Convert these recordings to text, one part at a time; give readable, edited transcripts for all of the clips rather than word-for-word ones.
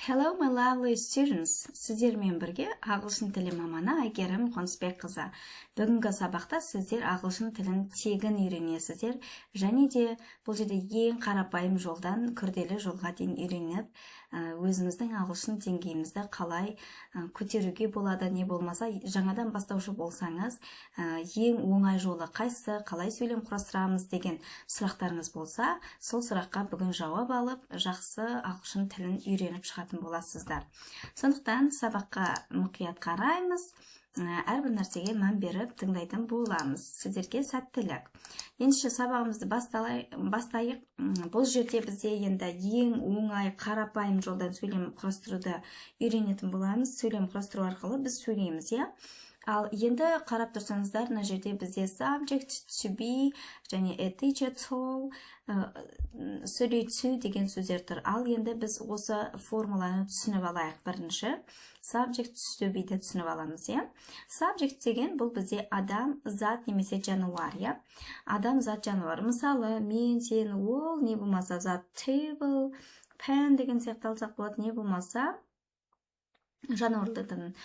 Hello, my lovely students. Сіздермен бірге ағылшын тілі маманы Әйгерім Қонысбекқызы. Бүгінгі сабақта сіздер ағылшын тілін тегін үйренесіздер, және де бұл жерде ең қарапайым жолдан күрделі жолға дейін үйреніп, өзіміздің ағылшын деңгейімізді қалай көтеруге болады, не болмаса жаңадан бастаушы болсаңыз, ең оңай жолы қайсы, қалай сөйлем құрастырамыз деген сұрақтарыңыз болса, сол сұраққа бүгін жауап алып, жақсы ағылшын тілін үйреніп шығатын боласыздар. Сондықтан сабаққа мұқият қараймыз, әрбір нәрсеге мән беріп тыңдайтын боламыз. Сіздерге сәттілік. Ендеше сабағымызды бастайық. Бұл жерде бізде енді ең оңай қарапайым жолдан сөйлем құрастыруды үйренетін боламыз. Сөйлем құрастыру арқылы біз сөйлейміз, иә? Ал енді қарап тұрсаңыздар, мына жерде бізде subject, to be және a teacher told, 32 деген сөздер тұр. Ал енді біз осы формуланы түсініп алайық. Бірінші subject to be де түсініп аламыз, иә? Subject деген бұл бізде адам, зат немесе жануар, иә? Адам, зат, жануар. Мысалы, мен, сен, ол, не болмаса зат, table, pen деген сияқты алсақ болады, не болмаса жануарлардың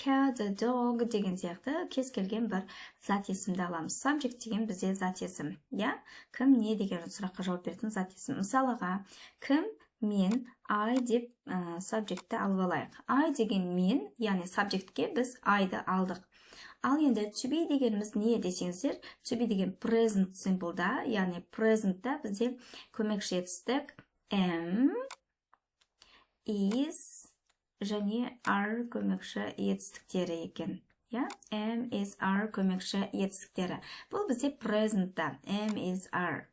cat, dog деген сияқты кез келген бір зат есімді аламыз. Subject деген бізде зат есім, иә? Кім, не деген сұраққа жауап беретін зат есім. Мысалыға, кім, мен, I деп subjectті алып алайық. I деген мен, яғни subjectке біз I'ды алдық. Ал енді to be дегеніміз не десеңіздер, to be деген present simple'да, яғни present'та бізде көмекші етістік am, is және are көмекші етістіктері екен. Am, is, are көмекші етістіктері. Бұл бізде present'та. Am, is, are.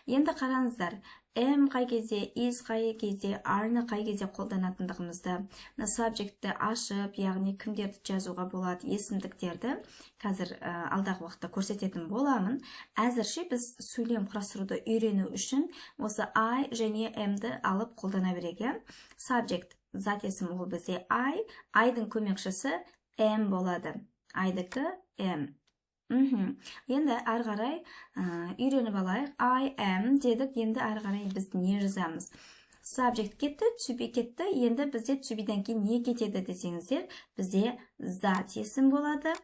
Енді қараңыздар. Am қай кезде, is қай кезде, are-ны қай кезде қолданатындығымызды, subjectті ашып, яғни кімдерді жазуға болады, есімдіктерді қазір алдағы уақытта көрсететін боламын. Әзірше біз сөйлем құрастыруды үйрену үшін осы I және am-ді алып қолдана береге. Subject зат есім ол бізде I-дің көмекшісі am болады. I-дікі am. Енді әрі қарай үйреніп алайық. I am дедік, енді әрі қарай біз не жазамыз? Subject кетті, to be кетті. Енді бізде to be-ден кейін не кетеді десеңіздер, бізде зат есім болады.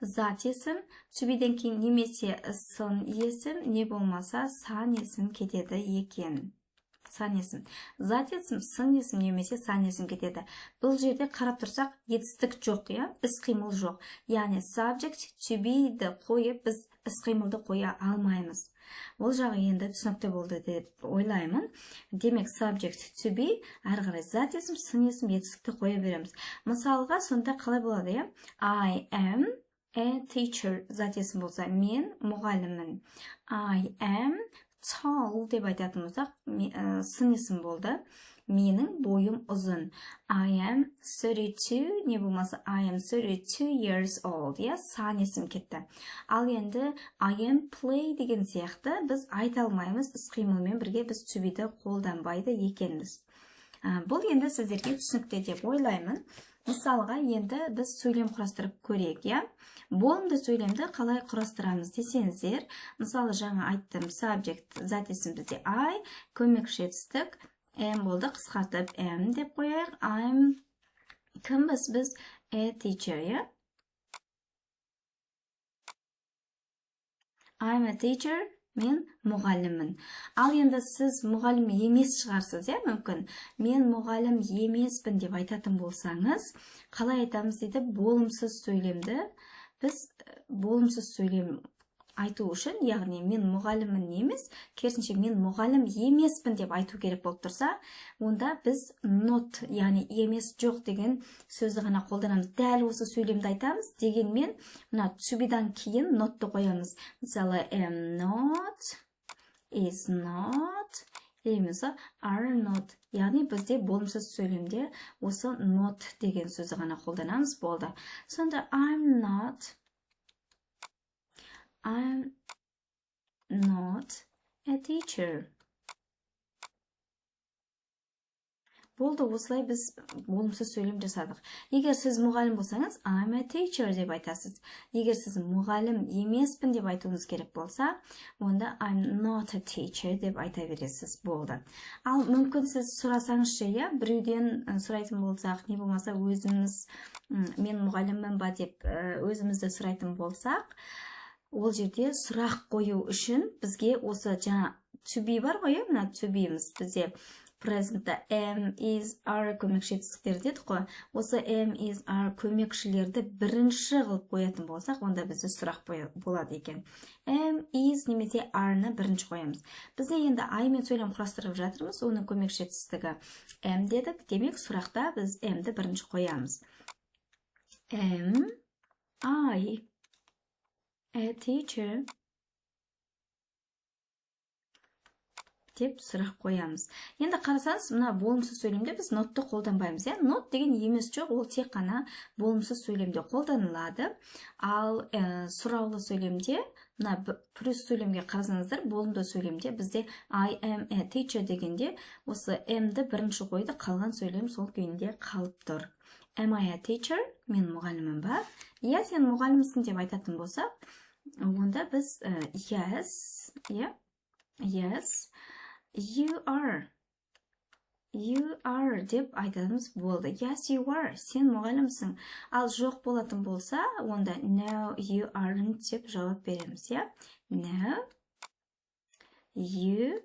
Зат есім, to be-ден кейін немесе сын есім, не болмаса сан есім кетеді екен. Сан есім. Зат есім, сын есім немесе сан есім кетеді. Бұл жерде қарап тұрсақ, етістік жоқ, іс-қимыл жоқ. Яғни subject to be-ді қойып, біз іс-қимылды қоя алмаймыз. Ол жағы енді түсінікті болды деп ойлаймын. Демек subject to be, әрі қарай зат есім, сын есім, етістікті қоя береміз. Мысалға, сонда қалай болады, I am a teacher. Зат есім болса, мен мұғаліммін. I am tall деп айтатынымызда сын есім болды. Менің бойым ұзын. I am 32, не болмаса I am 32 years old. Сан есім кетті. Ал енді I am play деген сияқты біз айта алмаймыз, іс-қимылмен бірге біз to be-ді қолданбайды екенбіз. Бұл енді сіздерге түсінікті деп ойлаймын. Мысалға, енді біз сөйлем құрастырып көрейік, Болымды сөйлемді қалай құрастырамыз десеңіздер, мысалы жаңа айттым, subject зат есім бізде I, көмекші етістік am болды, қысқартып am деп қояйық. I'm кімбіз біз? A teacher, I'm a teacher, мен мұғаліммін. Ал енді сіз мұғалім емес шығарсыз, мүмкін. Мен мұғалім емеспін деп айтатын болсаңыз, қалай айтамыз дейді, болымсыз сөйлемді. Біз болымсыз сөйлем айту үшін, яғни мен мұғаліммін емес, керісінше мен мұғалім емеспін деп айту керек болып тұрса, онда біз not, яғни емес жоқ деген сөзді ғана қолданамыз. Дәл осы сөйлемді айтамыз, дегенмен мына to be-дан кейін notты қоямыз. Мысалы, am not, is not, немесе are not. Яғни бізде болымсыз сөйлемде осы not деген сөзді ғана қолданамыз, болды. Сонда I'm not a teacher. Болды, осылай біз болымсыз сөйлем жасадық. Егер сіз мұғалім болсаңыз, I'm a teacher деп айтасыз. Егер сіз мұғалім емеспін деп айтуыңыз керек болса, онда I'm not a teacher деп айта бересіз. Болды. Ал мүмкін сіз сұрасаңызшы, біреуден сұрайтын болсақ, не болмаса өзіміз мен мұғаліммін ба деп өзімізді сұрайтын болсақ, ол жерде сұрақ қою үшін бізге осы жаңа to be бар ғой, мына to be'міз бізде present'та am, is, are көмекші етістіктер дедік қой. Осы am, is, are көмекшілерді бірінші қылып қоятын болсақ, онда бізде сұрақ болады екен. Am, is немесе are-ны бірінші қоямыз. Бізде енді I мен сөйлем құрастырып жатырмыз, оның көмекші етістігі am дедік. Демек сұрақта біз am-ді бірінші қоямыз. Am I a teacher? деп сұрақ қоямыз. Енді қарасаңыз, мына болымсыз сөйлемде біз notты қолданбаймыз. Not деген емес жоқ, ол тек қана болымсыз сөйлемде қолданылады. Ал сұраулы сөйлемде, мына плюс сөйлемге қарасаңыздар, болымды сөйлемде бізде I am a teacher дегенде осы am-ді бірінші қойды, қалған сөйлем сол күйінде қалып тұр. Am I a teacher? Мен мұғалімім ба? Сен мұғалімсің деп айтатын болсақ, онда біз yes, you are деп айтамыз. Болды. Yes, you are. Сен мұғалімсің. Ал жоқ болатын болса, онда no, you aren't деп жауап береміз. No, you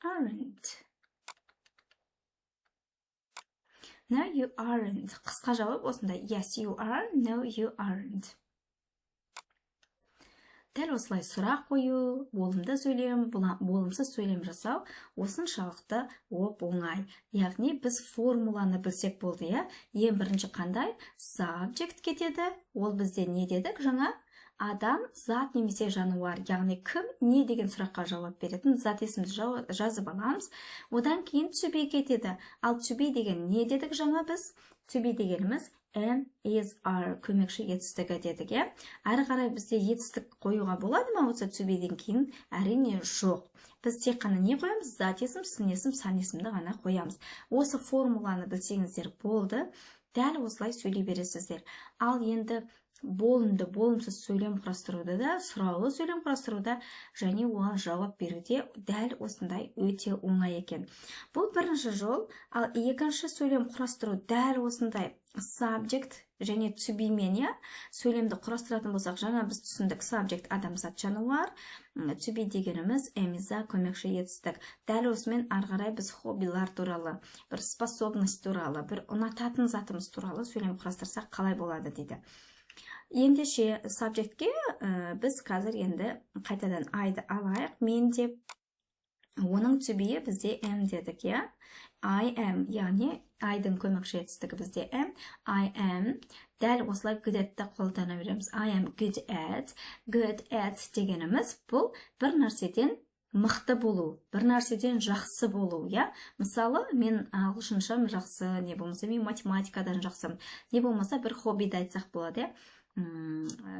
aren't. No, you aren't. Қысқа жауап осында. Yes, you are. No, you aren't. Дәл осылай сұрақ қою, болымды сөйлем, болымсыз сөйлем жасау осыншалықты оңай. Яғни біз формуланы білсек болды, Ең бірінші қандай? Subject кетеді. Ол бізде не дедік жаңа? Адам, зат немесе жануар. Яғни кім, не деген сұраққа жауап беретін зат есімді жазып аламыз. Одан кейін to be кетеді. Ал to be деген не дедік жаңа біз? To be дегеніміз am, is, are көмекші етістігі дедік. Әрі қарай бізде етістік қоюға болады ма осы to be-ден кейін? Әрине жоқ. Біз тек қана не қоямыз? Зат есім, сын есім, сан есімді ғана қоямыз. Осы формуланы білсеңіздер болды. Дәл осылай сөйлей бересіздер. Ал енді болымды, болымсыз сөйлем құрастыруда да, сұраулы сөйлем құрастыруда және оған жауап беруде дәл осындай өте оңай екен. Бұл бірінші жол, ал екінші сөйлем құрастыру дәл осындай subject және to be мен сөйлемді құрастыратын болсақ, жаңа біз түсіндік subject адамзат жануар, to be дегеніміз эмиза көмекші етістік. Дәл осымен ары қарай біз хоббилар туралы, бір способность туралы, бір ұнататын затымыз туралы сөйлем құрастырсақ қалай болады дейді. Ендеше subjectке біз қазір енді қайтадан айды алайық. Мен деп, оның to be бізде am дедік, I am, яғни айдың көмекші етістігі бізде am. I am, дәл осылай good at-ті қолдана береміз. I am good at. Good at дегеніміз бұл бір нәрседен мықты болу, бір нәрседен жақсы болу, Мысалы, мен ағылшыншам жақсы, не болмаса мен математикадан жақсым, не болмаса бір хоббиді айтсақ болады,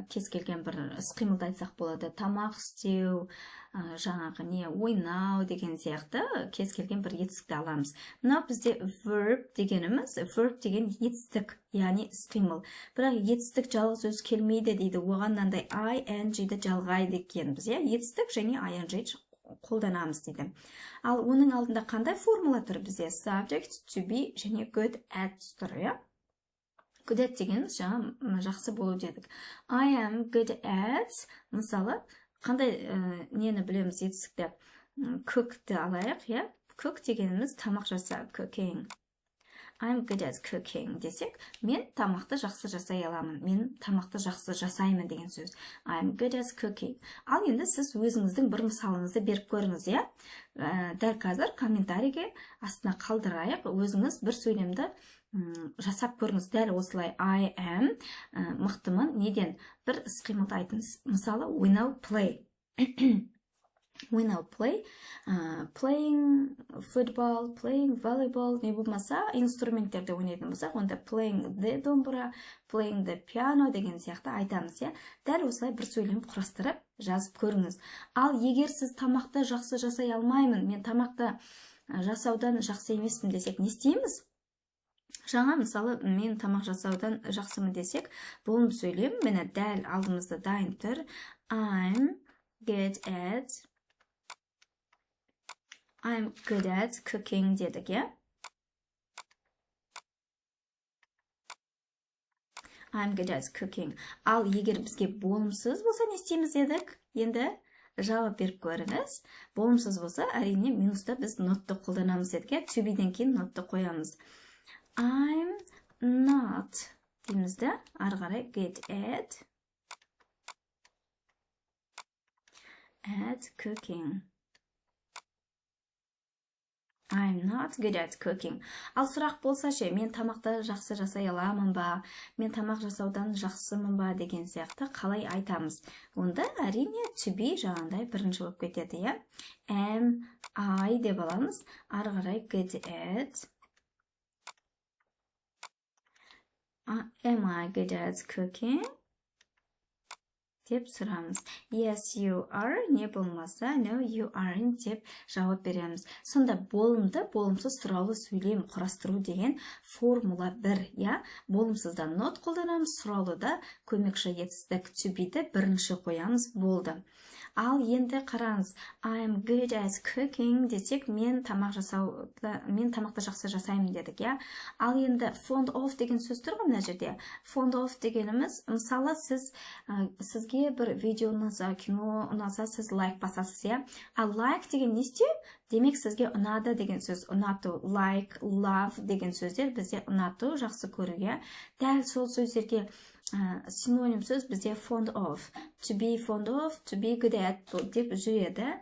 кез келген бір іс-қимылды айтсақ болады, тамақ істеу, жаңағы не ойнау деген сияқты кез келген бір етістікті аламыз. Мынау бізде verb дегеніміз, verb деген етістік, яғни іс-қимыл. Бірақ етістік жалғыз өзі келмейді дейді. Оған мынандай ing-ді жалғайды екенбіз, етістік және ing қолданамыз дейді. Ал оның алдында қандай формула тұр бізде? Subject, to be және good at тұр, Good at дегеніміз жаңа жақсы болу дедік. I am good at, мысалы, қандай нені білеміз етістікті? Cook'ті алайық, Cook дегеніміз тамақ жаса, cooking. I'm good at cooking десек, мен тамақты жақсы жасай аламын. Мен тамақты жақсы жасаймын деген сөз. I'm good at cooking. Ал енді сіз өзіңіздің бір мысалыңызды беріп көріңіз, Дәл қазір комментарийге астына қалдырайық. Өзіңіз бір сөйлемді жасап көріңіз. Дәл осылай I am, мықтымын, неден? Бір іс-қимылды айтыңыз. Мысалы, we now play. We now play, playing football, playing volleyball, не болмаса инструменттерде ойнайтын болсақ, онда playing the домбыра, playing the piano деген сияқты айтамыз, Дәл осылай бір сөйлем құрастырып жазып көріңіз. Ал егер сіз тамақты жақсы жасай алмаймын, мен тамақты жасаудан жақсы емеспін десек, не істейміз? Жаңа мысалы мен тамақ жасаудан жақсымын десек, болым сөйлем мені дәл алдымызда дайын тұр. I'm good at cooking дедік, иә? I'm good at cooking. Ал егер бізге болымсыз болса, не істейміз дедік? Енді жауап беріп көріңіз. Болымсыз болса, әрине минуста біз нотты қолданамыз дедік. To be'ден кейін нотты қоямыз. I'm not дейміз де, ары қарай good at cooking. I'm not good at cooking. Ал сұрақ болса ше, мен тамақты жақсы жасай аламын ба, мен тамақ жасаудан жақсымын ба деген сияқты қалай айтамыз? Онда әрине to be жаңағындай бірінші болып кетеді, иә? Am I деп аламыз, ары қарай good at. Am I good at cooking? деп сұрамыз. Yes, you are. Не болмаса, no, you aren't деп жауап береміз. Сонда болымды, болымсыз сұраулы сөйлем құрастыру деген формула 1, иә? Болымсызда not қолданамыз, сұраулыда көмекші етістік to be'ді бірінші қоямыз, болды. Ал енді қараңыз, I'm good at cooking десек, мен тамақты жақсы жасаймын дедік, иә? Ал енді fond of деген сөз тұр ғой мына жерде. Fond of дегеніміз, мысалы сізге бір видео ұнаса, кино ұнаса, сіз лайк басасыз, иә? Ал like деген не істеу? Демек сізге ұнады деген сөз, ұнату, like, love деген сөздер бізде ұнату, жақсы көруге. Дәл сол сөздерге синоним сөз бізде fond of, to be fond of, to be good at деп жүреді.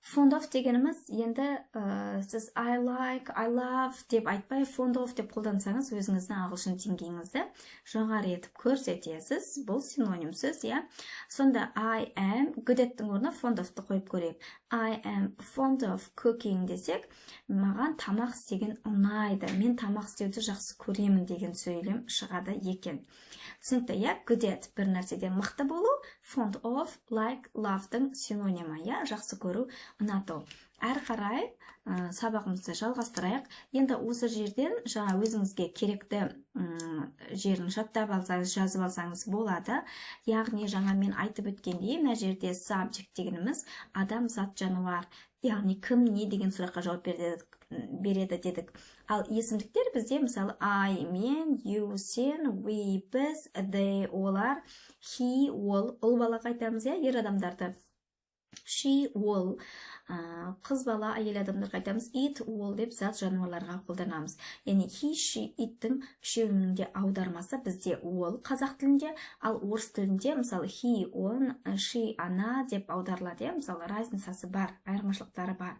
Fond of дегеніміз енді сіз I like, I love деп айтпай fond of деп қолдансаңыз, өзіңіздің ағылшын деңгейіңізді жоғары етіп көрсетесіз. Бұл синоним сөз, иә? Сонда I am, good at-тің орнына fond of-ты қойып көрейік. I am fond of cooking десек, маған тамақ істеген ұнайды, мен тамақ істеуді жақсы көремін деген сөйлем шығады екен. Түсінікті, иә? Good at бір нәрседен мықты болу, fond of, like, love-тың синонимі, иә? Жақсы көру, ұнату. Әрі қарай сабағымызды жалғастырайық. Енді осы жерден жаңа өзіңізге керекті жерін жаттап алсаңыз, жазып алсаңыз болады. Яғни жаңа мен айтып өткендей, мына жерде subject дегеніміз адам, зат, жануар. Яғни кім, не деген сұраққа жауап береді дедік. Ал есімдіктер бізде мысалы I, мен, you, сен, we, біз, they, олар, he, ол балаға айтамыз, иә, ер адамдарды. She, ол, қыз бала, әйел адамдарға айтамыз, it, ол деп зат жануарларға қолданамыз. Яғни he, she, it-тің үшеуінің де аудармасы бізде ол қазақ тілінде, ал орыс тілінде мысалы he, он, she, ана деп аударылады. Мысалы разницасы бар, айырмашылықтары бар.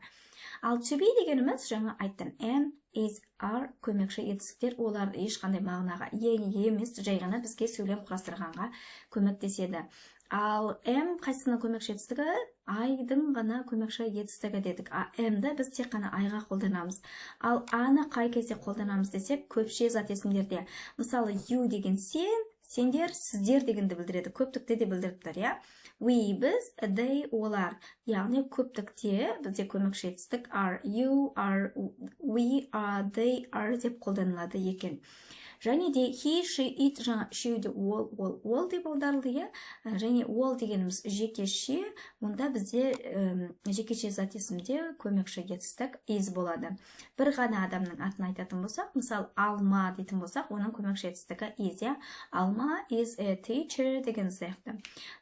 Ал to be дегеніміз жаңа айттым, am, is, are көмекші етістіктер, олар ешқандай мағынаға емес, жай ғана бізге сөйлем құрастырғанға көмектеседі. Ал am қайсының көмекші етістігі? I-дың ғана көмекші етістігі дедік. Am-ді біз тек қана I-ға қолданамыз. Ал A-ны қай кезде қолданамыз десек, көпше зат есімдерде. Мысалы you деген сен, сендер, сіздер дегенді білдіреді. Көптікте де білдіріп тұр, иә? We, біз, they, олар. Яғни көптікте бізде көмекші етістік are, you, are, we, are, they, are деп қолданылады екен. Және де he, she, it, жаңа үшеуде ол деп аударылды, иә? Және ол дегеніміз жекеше, онда бізде жекеше зат есімде көмекші етістік is болады. Бір ғана адамның атын айтатын болсақ, мысалы Алма дейтін болсақ, оның көмекші етістігі is, иә? Алма is a teacher деген сияқты.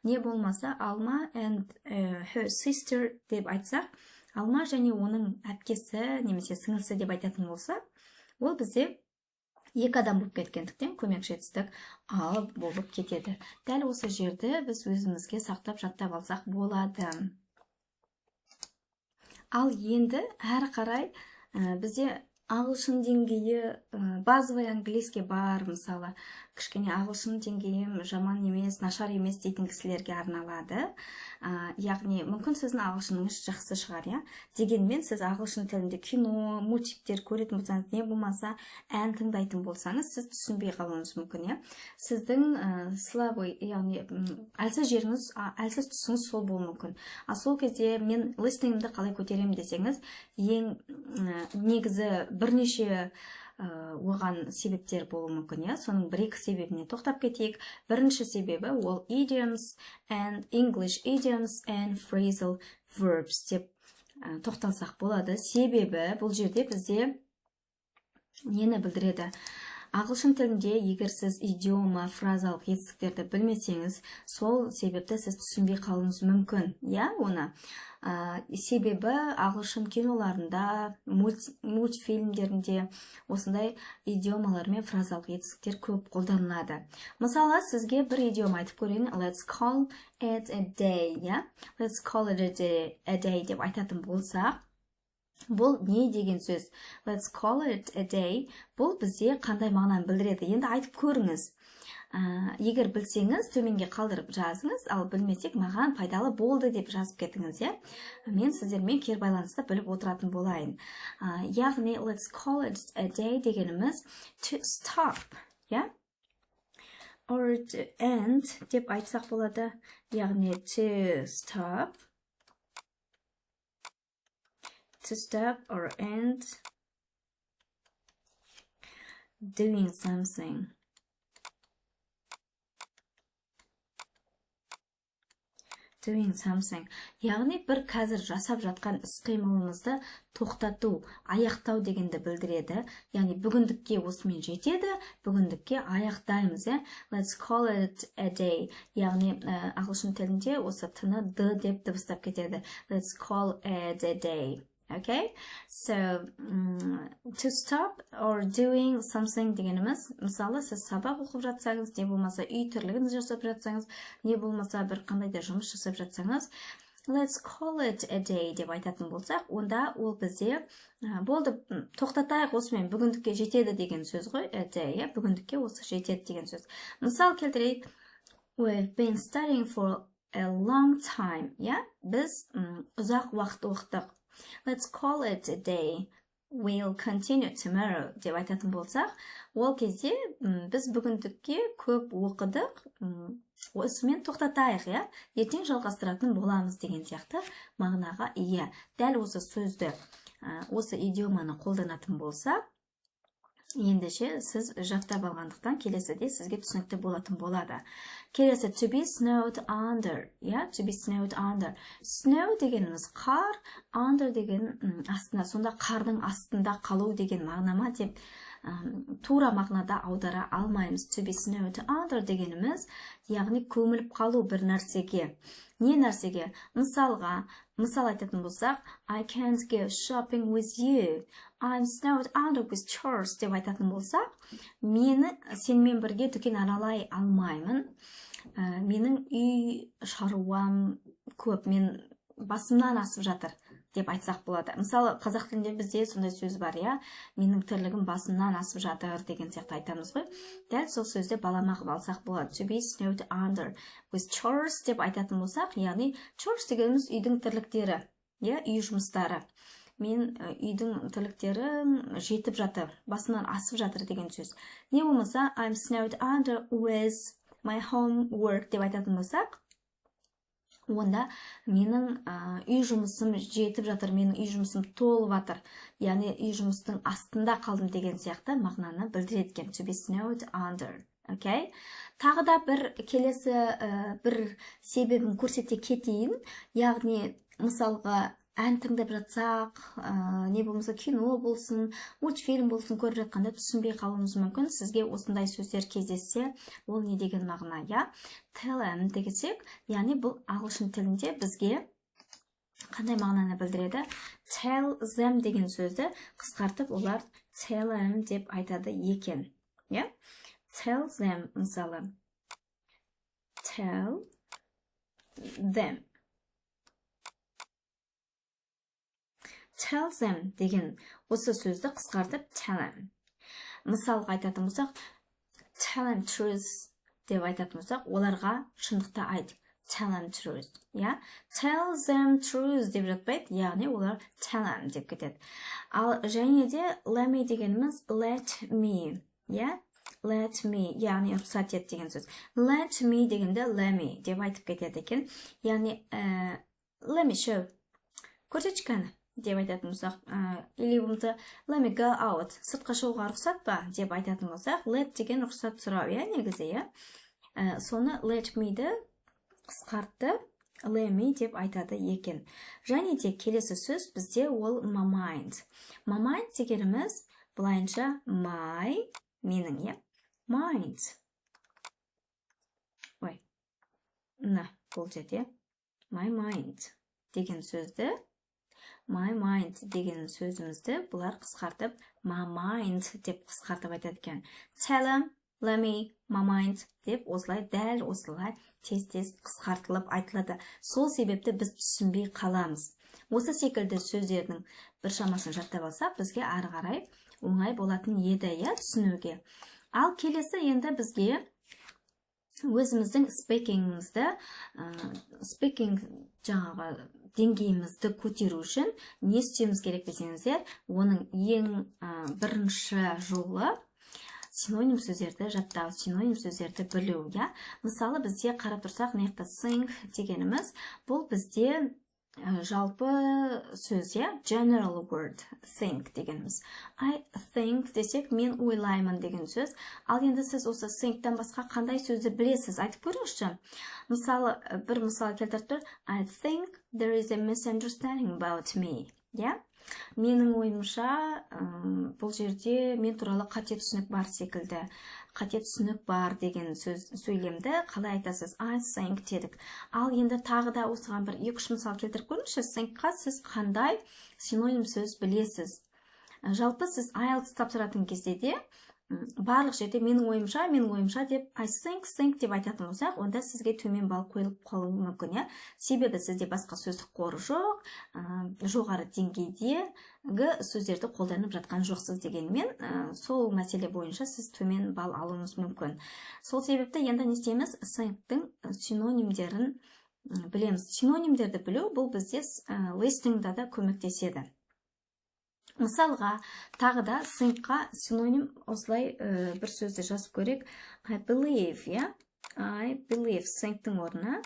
Не болмаса Алма and her sister деп айтсақ, Алма және оның әпкесі немесе сіңілісі деп айтатын болса, ол бізде екі адам болып кеткендіктен көмекші етістік алып болып кетеді. Дәл осы жерді біз өзімізге сақтап жаттап алсақ болады. Ал енді әрі қарай бізде ағылшын деңгейі базовый английский бар, мысалы кішкене ағылшын деңгейім жаман емес, нашар емес дейтін кісілерге арналады. Яғни мүмкін сіздің ағылшыныңыз жақсы шығар, иә, дегенмен сіз ағылшын тілінде кино, мультиктер көретін болсаңыз, не болмаса ән тыңдайтын болсаңыз, сіз түсінбей қалуыңыз мүмкін, иә. Сіздің слабый, яғни әлсіз жеріңіз, әлсіз тұсыңыз сол болуы мүмкін. Сол кезде мен листингімді қалай көтеремін десеңіз, ең негізі бірнеше оған себептер болуы мүмкін, иә. Соның бір-екі себебіне тоқтап кетейік. Бірінші себебі ол idioms and English idioms and phrasal verbs деп тоқталсақ болады. Себебі бұл жерде бізде нені білдіреді? Ағылшын тілінде егер сіз идиома, фразалық етістіктерді білмесеңіз, сол себепті сіз түсінбей қалуыңыз мүмкін, иә, оны. Себебі ағылшын киноларында, мультфильмдерінде осындай идиомалар мен фразалық етістіктер көп қолданылады. Мысалы, сізге бір идиом айтып көрейін, let's call it a day, иә? Let's call it a day деп айтатын болсақ, бұл не деген сөз? Let's call it a day. Бұл бізде қандай мағынаны білдіреді? Енді айтып көріңіз. Егер білсеңіз, төменге қалдырып жазыңыз, ал білмесек, маған пайдалы болды деп жазып кетіңіз, иә? Мен сіздермен кері байланысты біліп отыратын болайын. Яғни, let's call it a day дегеніміз to stop, иә? Or to end деп айтсақ болады. Яғни, to stop or end doing something. Doing something. Яғни бір қазір жасап жатқан іс-қимылыңызды тоқтату, аяқтау дегенді білдіреді. Яғни бүгіндікке осымен жетеді, бүгіндікке аяқтаймыз, иә? Let's call it a day. Яғни ағылшын тілінде осы тыны д деп дыбыстап кетеді. Let's call it a day. Okay, so to stop or doing something дегеніміз, мысалы, сіз сабақ оқып жатсаңыз, не болмаса үй тірлігін жасап жатсаңыз, не болмаса бір қандай да жұмыс жасап жатсаңыз, let's call it a day деп айтатын болсақ, онда ол бізде болды, тоқтатайық осымен, бүгіндікке жетеді деген сөз ғой, a day, бүгіндікке осы жетеді деген сөз. Мысал келтірейік, we've been studying for a long time, біз ұзақ уақыт оқыдық. Let's call it a day. We'll continue tomorrow деп айтатын болсақ, ол кезде біз бүгіндікке көп оқыдық, осымен тоқтатайық, иә? Ертең жалғастыратын боламыз деген сияқты мағынаға ие. Дәл осы сөзді, осы идиоманы қолданатын болсақ, ендеше сіз жаттап алғандықтан келесіде сізге түсінікті болатын болады. Келесі to be snowed under, to be snowed under. Snow дегеніміз қар, under деген астында, сонда қардың астында қалу деген мағынама деп тура мағынада аудара алмаймыз. To be snowed under дегеніміз, яғни көміліп қалу бір нәрсеге. Не нәрсеге? Мысал айтатын болсақ, I can't go shopping with you. I'm snowed under with chores деп айтатын болсақ, сенімен бірге дүкен аралай алмаймын. Менің үй шаруам көп, мен басымнан асып жатыр деп айтсақ болады. Мысалы, қазақ тілінде бізде сондай сөз бар, менің тірлігім басымнан асып жатыр деген сияқты айтамыз ғой. Дәл сол сөзде балама қылып алсақ болады. To be snowed under with chores деп айтатын болсақ, яғни chores дегеніміз үйдің тірліктері, үй жұмыстары. Мен үйдің тірліктері жетіп жатыр, басымнан асып жатыр деген сөз. Не болмаса, I'm snowed under with my homework деп айтатын болсақ, онда менің үй жұмысым жетіп жатыр, менің үй жұмысым толып жатыр, яғни үй жұмыстың астында қалдым деген сияқты мағынаны білдіреді екен. To be snowed under. Okay? Тағы да бір келесі бір себебін көрсете кетейін. Яғни мысалға ән тыңдап жатсақ, не болмаса кино болсын, мультфильм болсын көріп жатқанда түсінбей қалуымыз мүмкін. Сізге осындай сөздер кездессе, ол не деген мағына, Tell them дегенсек, яғни бұл ағылшын тілінде бізге қандай мағынаны білдіреді? Tell them деген сөзді қысқартып, олар tell them деп айтады екен. Tell them, мысалы. Tell them. tell them деген осы сөзді қысқартып tell them. Мысалға айтатын болсақ, tell them truth деп айтатын болсақ, оларға шындықты айт. Tell them truth. Yeah? Tell them truth деп жатпайды, яғни олар tell them деп кетеді. Ал және де let me дегеніміз let me. Yeah? Let me, яғни рұқсат ет деген сөз. Let me дегенде let me деп айтып кетеді екен. Яғни let me show. Көрсетші деп айтатын болсақ, или болмаса let me go out. Сыртқа шығуға рұқсат па деп айтатын болсақ, let деген рұқсат сұрау, негізі, соны let me-ді қысқартты let me деп айтады екен. Және де келесі сөз бізде ол my mind. My mind дегеніміз былайынша my, менің, mind. Ой, бұл жерде my mind деген сөзді, my mind деген сөзімізді бұлар қысқартып my mind деп қысқартып айтады екен. Tell them, let me, my mind деп осылай дәл осылай тез-тез қысқартылып айтылады. Сол себепті біз түсінбей қаламыз. Осы секілді сөздердің бір шамасын жаттап алсақ, бізге ары қарай оңай болатын еді, түсінуге. Ал келесі енді бізге өзіміздің speaking жаңағы деңгейімізді көтеру үшін не істеуіміз керек десеңіздер, оның ең бірінші жолы синоним сөздерді жаттау, синоним сөздерді білу, Мысалы, бізде қарап тұрсақ, мына think дегеніміз, бұл бізде жалпы сөз, general word, think дегеніміз. I think десек, мен ойлаймын деген сөз. Ал енді сіз осы think'тан басқа қандай сөзді білесіз, айтып көріңізші. Мысалы, бір мысал келтіріп тұр, I think there is a misunderstanding about me. Менің ойымша, бұл жерде мен туралы қате түсінік бар секілді. Қате түсінік бар деген сөйлемді қалай айтасыз? I think дедік. Ал енді тағы да осыған бір 2-3 мысал келтіріп көріңізші, think'қа сіз қандай синоним сөз білесіз? Жалпы сіз IELTS тапсыратын кезде де барлық жерде менің ойымша деп I think деп айтатын болсақ, онда сізге төмен балл қойылып қалуы мүмкін, Себебі сізде басқа сөздік қоры жоқ, жоғары деңгейдегі сөздерді қолданып жатқан жоқсыз дегенмен, сол мәселе бойынша сіз төмен балл алуыңыз мүмкін. Сол себепті енді не істейміз? Think'тің синонимдерін білеміз. Синонимдерді білу бұл бізде listening'да да көмектеседі. Мысалға, тағы да think'қа синоним осылай бір сөзді жазып көрек. I believe, I believe think'тің орнына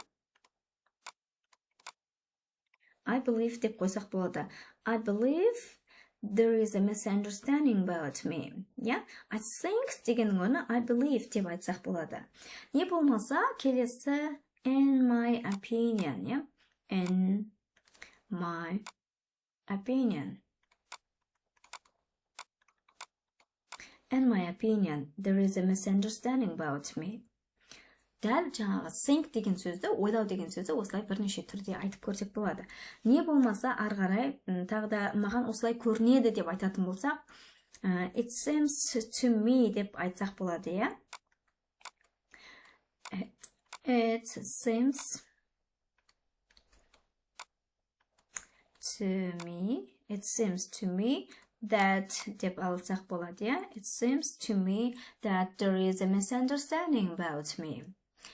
I believe деп қойсақ болады. I believe there is a misunderstanding about me. I think дегеннің орнына I believe деп айтсақ болады. Не болмаса, келесі in my opinion, in my opinion. In my opinion, there is a misunderstanding about me. Дәл жаңағы think деген сөзді, ойлау деген сөзді осылай бірнеше түрде айтып көрсек болады. Не болмаса, ары қарай тағы да маған осылай көрінеді деп айтатын болсақ, it seems to me деп айтсақ болады, It seems to me that деп алсақ болады, It seems to me that there is a misunderstanding about me.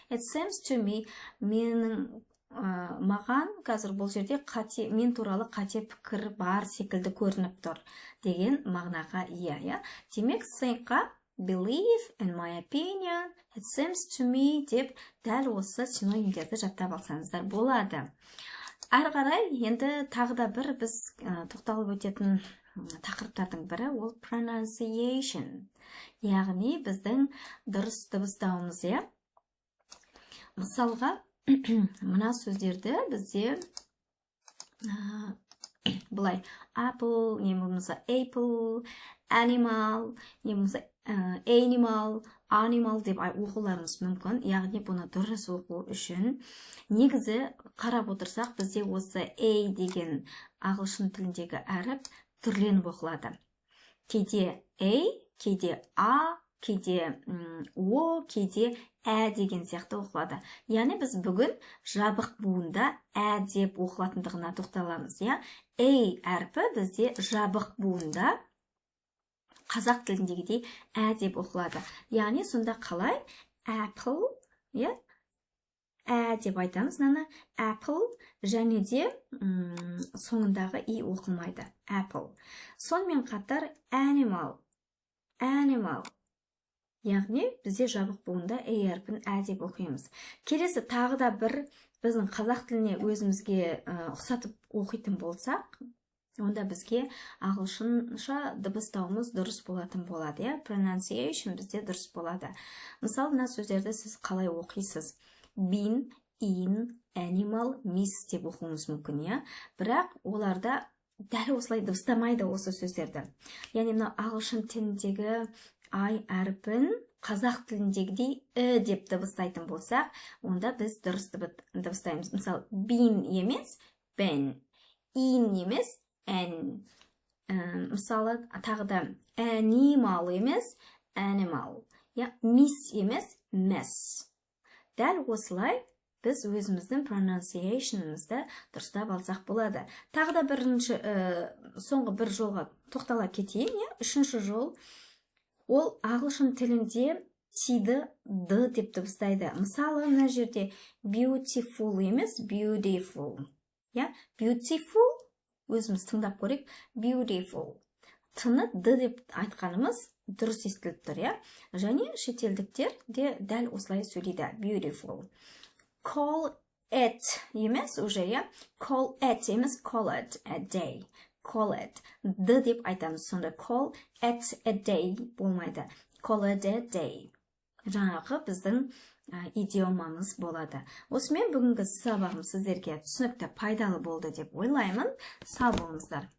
It seems to me, маған қазір бұл жерде мен туралы қате пікір бар секілді көрініп тұр деген мағынаға ия. Демек, think'қа believe, in my opinion, it seems to me деп дәл осы синонимдерді жаттап алсаңыздар болады. Ары қарай енді тағы да бір біз тоқталып өтетін тақырыптардың бірі ол pronunciation, яғни біздің дұрыс дыбыстауымыз, Мысалға, мына сөздерді бізде бұлай apple, не болмаса apple, animal, не болмаса animal деп оқуларыңыз мүмкін. Яғни бұны дұрыс оқу үшін негізі қарап отырсақ, бізде осы A деген ағылшын тіліндегі әріп түрленіп оқылады. Кейде A, кейде A, кейде о, кейде деген сияқты оқылады. Яғни біз бүгін жабық буында деп оқылатындығына тоқталамыз, иә. Әрпі бізде жабық буында қазақ тіліндегідей деп оқылады. Яғни сонда қалай? Apple, иә? Деп айтамыз, наны apple, және де соңындағы оқылмайды. Apple. Сонымен қатар animal. Яғни бізде жабық буында әрпін деп оқимыз. Келесі тағы да бір біздің қазақ тіліне өзімізге ұқсатып оқитын болсақ, онда бізге ағылшынша дыбыстауымыз дұрыс болатын болады, иә? Pronunciation бізде дұрыс болады. Мысалы, мына сөздерді сіз қалай оқисыз? Been, in, animal, miss деп оқуыңыз мүмкін, иә? Бірақ оларда дәл осылай дыбыстамайды осы сөздерді. Яғни мына ағылшын тіліндегі әрпін қазақ тіліндегідей деп дыбыстайтын болсақ, онда біз дұрыс дыбыстаймыз. Мысалы, been емес, been, in емес, an. Мысалы, тағы да animal емес, animal. Miss емес, mess. Дәл осылай біз өзіміздің pronunciation'ымызды дұрыстап алсақ болады. Тағы да соңғы бір жолға тоқтала кетейін, иә? Үшінші жол, ол ағылшын тілінде тиді деп дыбыстайды. Мысалы, мына жерде beautiful емес, beautiful. Beautiful, өзіміз тыңдап көрейік, beautiful. Тыны деп айтқанымыз дұрыс естіліп тұр, иә? Және шетелдіктер де дәл осылай сөйлейді, beautiful. Call it емес, уже, иә? Call it емес, call it a day. Call it. Деп айтамыз, сонда call it a day болмайды. Call it a day. Жаңағы біздің идиомамыз болады. Осымен бүгінгі сабағым сіздерге түсінікті, пайдалы болды деп ойлаймын. Сау болыңыздар.